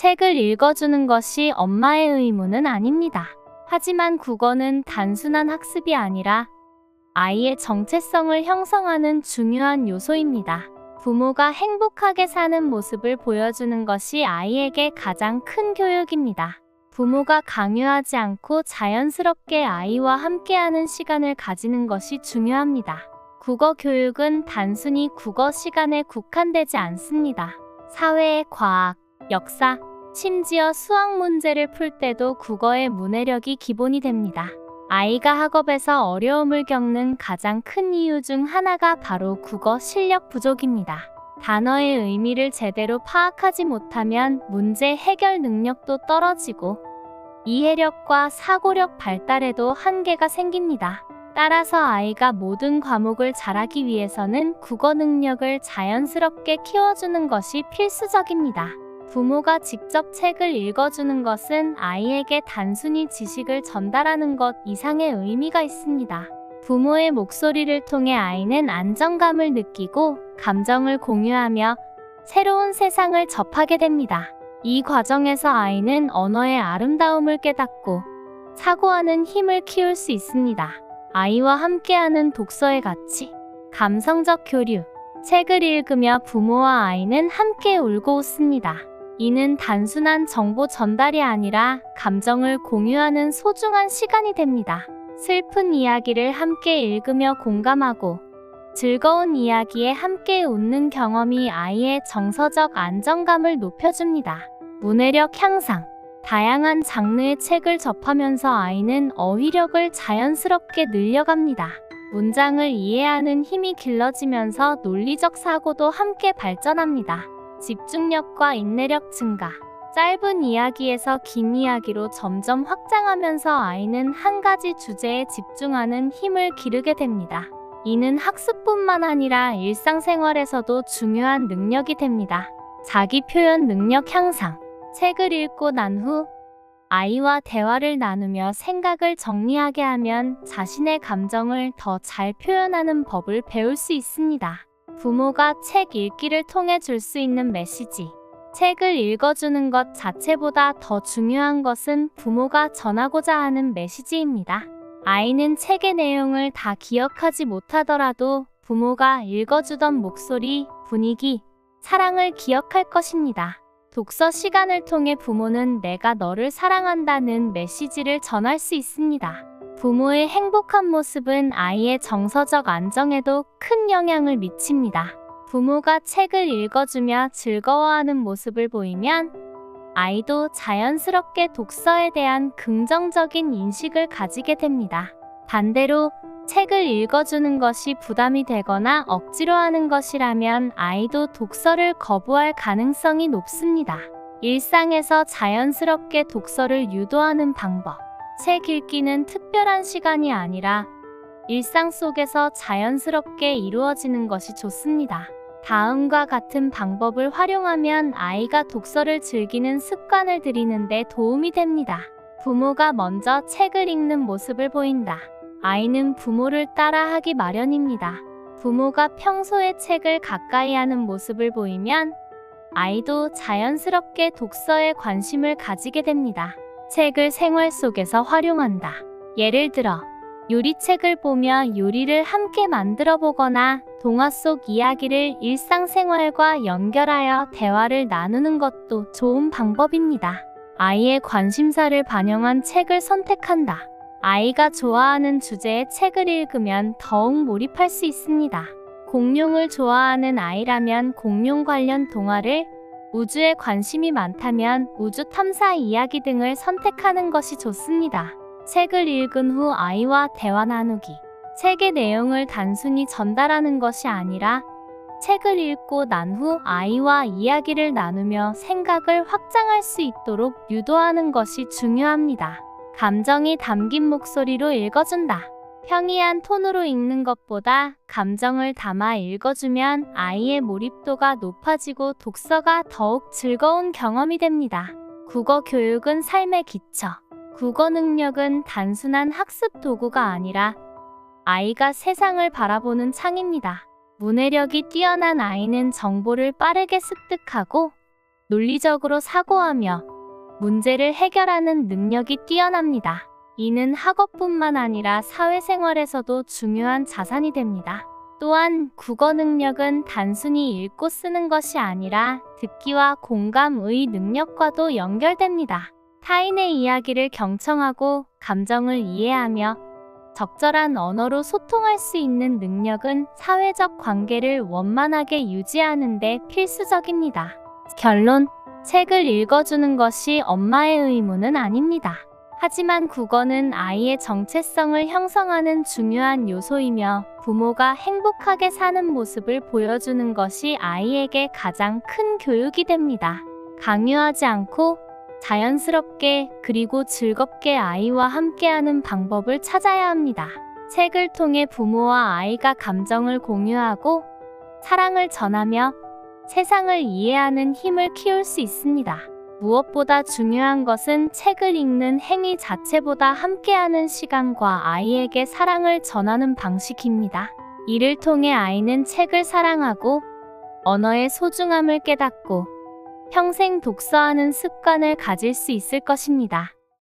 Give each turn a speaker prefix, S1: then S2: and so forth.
S1: 책을 읽어주는 것이 엄마의 의무는 아닙니다. 하지만 국어는 단순한 학습이 아니라 아이의 정체성을 형성하는 중요한 요소입니다. 부모가 행복하게 사는 모습을 보여주는 것이 아이에게 가장 큰 교육입니다. 부모가 강요하지 않고 자연스럽게 아이와 함께하는 시간을 가지는 것이 중요합니다. 국어 교육은 단순히 국어 시간에 국한되지 않습니다. 사회의 과학, 역사, 심지어 수학 문제를 풀 때도 국어의 문해력이 기본이 됩니다. 아이가 학업에서 어려움을 겪는 가장 큰 이유 중 하나가 바로 국어 실력 부족입니다. 단어의 의미를 제대로 파악하지 못하면 문제 해결 능력도 떨어지고 이해력과 사고력 발달에도 한계가 생깁니다. 따라서 아이가 모든 과목을 잘하기 위해서는 국어 능력을 자연스럽게 키워주는 것이 필수적입니다. 부모가 직접 책을 읽어주는 것은 아이에게 단순히 지식을 전달하는 것 이상의 의미가 있습니다. 부모의 목소리를 통해 아이는 안정감을 느끼고 감정을 공유하며 새로운 세상을 접하게 됩니다. 이 과정에서 아이는 언어의 아름다움을 깨닫고 사고하는 힘을 키울 수 있습니다. 아이와 함께하는 독서의 가치, 감성적 교류, 책을 읽으며 부모와 아이는 함께 울고 웃습니다. 이는 단순한 정보 전달이 아니라 감정을 공유하는 소중한 시간이 됩니다. 슬픈 이야기를 함께 읽으며 공감하고 즐거운 이야기에 함께 웃는 경험이 아이의 정서적 안정감을 높여줍니다. 문해력 향상, 다양한 장르의 책을 접하면서 아이는 어휘력을 자연스럽게 늘려갑니다. 문장을 이해하는 힘이 길러지면서 논리적 사고도 함께 발전합니다. 집중력과 인내력 증가, 짧은 이야기에서 긴 이야기로 점점 확장하면서 아이는 한 가지 주제에 집중하는 힘을 기르게 됩니다. 이는 학습뿐만 아니라 일상생활에서도 중요한 능력이 됩니다. 자기 표현 능력 향상, 책을 읽고 난 후 아이와 대화를 나누며 생각을 정리하게 하면 자신의 감정을 더 잘 표현하는 법을 배울 수 있습니다. 부모가 책 읽기를 통해 줄 수 있는 메시지. 책을 읽어주는 것 자체보다 더 중요한 것은 부모가 전하고자 하는 메시지입니다. 아이는 책의 내용을 다 기억하지 못하더라도 부모가 읽어주던 목소리, 분위기, 사랑을 기억할 것입니다. 독서 시간을 통해 부모는 내가 너를 사랑한다는 메시지를 전할 수 있습니다. 부모의 행복한 모습은 아이의 정서적 안정에도 큰 영향을 미칩니다. 부모가 책을 읽어주며 즐거워하는 모습을 보이면 아이도 자연스럽게 독서에 대한 긍정적인 인식을 가지게 됩니다. 반대로 책을 읽어주는 것이 부담이 되거나 억지로 하는 것이라면 아이도 독서를 거부할 가능성이 높습니다. 일상에서 자연스럽게 독서를 유도하는 방법. 책 읽기는 특별한 시간이 아니라 일상 속에서 자연스럽게 이루어지는 것이 좋습니다. 다음과 같은 방법을 활용하면 아이가 독서를 즐기는 습관을 들이는 데 도움이 됩니다. 부모가 먼저 책을 읽는 모습을 보인다. 아이는 부모를 따라하기 마련입니다. 부모가 평소에 책을 가까이 하는 모습을 보이면 아이도 자연스럽게 독서에 관심을 가지게 됩니다. 책을 생활 속에서 활용한다. 예를 들어 요리책을 보며 요리를 함께 만들어 보거나 동화 속 이야기를 일상생활과 연결하여 대화를 나누는 것도 좋은 방법입니다. 아이의 관심사를 반영한 책을 선택한다. 아이가 좋아하는 주제의 책을 읽으면 더욱 몰입할 수 있습니다. 공룡을 좋아하는 아이라면 공룡 관련 동화를, 우주에 관심이 많다면 우주 탐사 이야기 등을 선택하는 것이 좋습니다. 책을 읽은 후 아이와 대화 나누기. 책의 내용을 단순히 전달하는 것이 아니라 책을 읽고 난 후 아이와 이야기를 나누며 생각을 확장할 수 있도록 유도하는 것이 중요합니다. 감정이 담긴 목소리로 읽어준다. 평이한 톤으로 읽는 것보다 감정을 담아 읽어주면 아이의 몰입도가 높아지고 독서가 더욱 즐거운 경험이 됩니다. 국어 교육은 삶의 기초. 국어 능력은 단순한 학습 도구가 아니라 아이가 세상을 바라보는 창입니다. 문해력이 뛰어난 아이는 정보를 빠르게 습득하고 논리적으로 사고하며 문제를 해결하는 능력이 뛰어납니다. 이는 학업뿐만 아니라 사회생활에서도 중요한 자산이 됩니다. 또한 국어 능력은 단순히 읽고 쓰는 것이 아니라 듣기와 공감의 능력과도 연결됩니다. 타인의 이야기를 경청하고 감정을 이해하며 적절한 언어로 소통할 수 있는 능력은 사회적 관계를 원만하게 유지하는 데 필수적입니다. 결론, 책을 읽어주는 것이 엄마의 의무는 아닙니다. 하지만 국어는 아이의 정체성을 형성하는 중요한 요소이며 부모가 행복하게 사는 모습을 보여주는 것이 아이에게 가장 큰 교육이 됩니다. 강요하지 않고 자연스럽게 그리고 즐겁게 아이와 함께하는 방법을 찾아야 합니다. 책을 통해 부모와 아이가 감정을 공유하고 사랑을 전하며 세상을 이해하는 힘을 키울 수 있습니다. 무엇보다 중요한 것은 책을 읽는 행위 자체보다 함께하는 시간과 아이에게 사랑을 전하는 방식입니다. 이를 통해 아이는 책을 사랑하고 언어의 소중함을 깨닫고 평생 독서하는 습관을 가질 수 있을 것입니다.